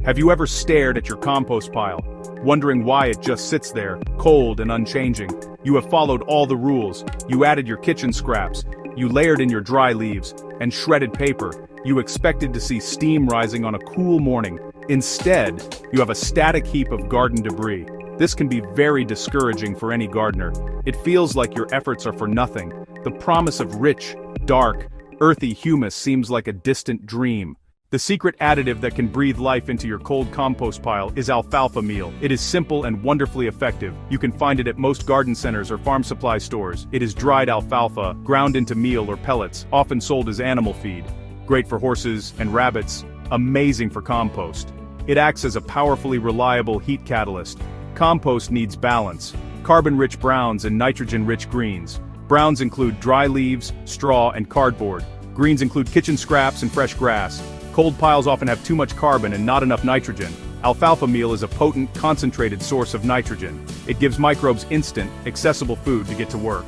Have you ever stared at your compost pile, wondering why it just sits there, cold and unchanging? You have followed all the rules. You added your kitchen scraps, you layered in your dry leaves, and shredded paper. You expected to see steam rising on a cool morning. Instead, you have a static heap of garden debris. This can be very discouraging for any gardener. It feels like your efforts are for nothing. The promise of rich, dark, earthy humus seems like a distant dream. The secret additive that can breathe life into your cold compost pile is alfalfa meal. It is simple and wonderfully effective. You can find it at most garden centers or farm supply stores. It is dried alfalfa, ground into meal or pellets, often sold as animal feed. Great for horses and rabbits, amazing for compost. It acts as a powerfully reliable heat catalyst. Compost needs balance: carbon-rich browns and nitrogen-rich greens. Browns include dry leaves, straw, and cardboard. Greens include kitchen scraps and fresh grass. Cold piles often have too much carbon and not enough nitrogen. Alfalfa meal is a potent, concentrated source of nitrogen. It gives microbes instant, accessible food to get to work.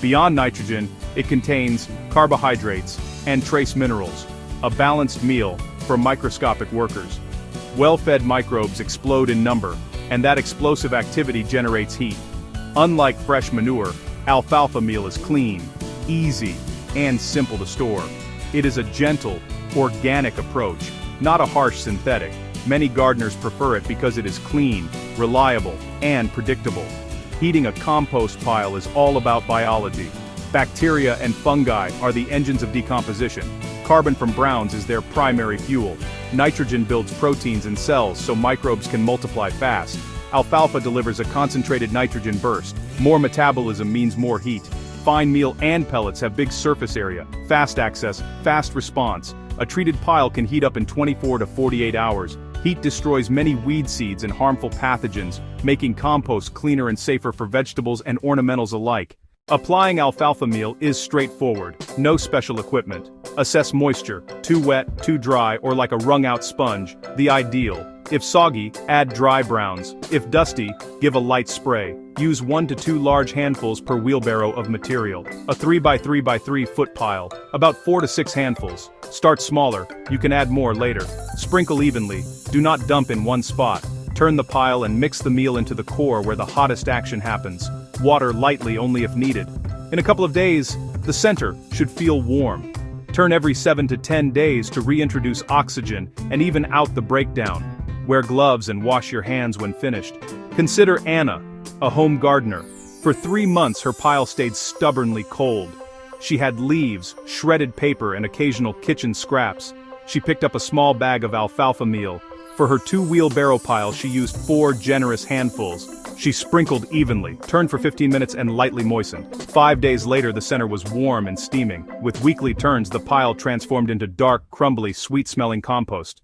Beyond nitrogen, it contains carbohydrates and trace minerals, a balanced meal for microscopic workers. Well-fed microbes explode in number, and that explosive activity generates heat. Unlike fresh manure, alfalfa meal is clean, easy, and simple to store. It is a gentle, organic approach, not a harsh synthetic. Many gardeners prefer it because it is clean, reliable, and predictable. Heating a compost pile is all about biology. Bacteria and fungi are the engines of decomposition. Carbon from browns is their primary fuel. Nitrogen builds proteins in cells so microbes can multiply fast. Alfalfa delivers a concentrated nitrogen burst. More metabolism means more heat. Fine meal and pellets have big surface area, fast access, fast response. A treated pile can heat up in 24 to 48 hours. Heat destroys many weed seeds and harmful pathogens, making compost cleaner and safer for vegetables and ornamentals alike. Applying alfalfa meal is straightforward, no special equipment. Assess moisture: too wet, too dry, or like a wrung-out sponge, the ideal. If soggy, add dry browns. If dusty, give a light spray. Use 1 to 2 large handfuls per wheelbarrow of material. A 3 by 3 by 3 foot pile, about 4 to 6 handfuls. Start smaller, you can add more later. Sprinkle evenly, do not dump in one spot. Turn the pile and mix the meal into the core where the hottest action happens. Water lightly only if needed. In a couple of days, the center should feel warm. Turn every 7 to 10 days to reintroduce oxygen and even out the breakdown. Wear gloves and wash your hands when finished. Consider Anna, a home gardener. For 3 months her pile stayed stubbornly cold. She had leaves, shredded paper, and occasional kitchen scraps. She picked up a small bag of alfalfa meal. For her 2-wheelbarrow pile she used 4 generous handfuls. She sprinkled evenly, turned for 15 minutes and lightly moistened. 5 days later the center was warm and steaming. With weekly turns the pile transformed into dark, crumbly, sweet-smelling compost.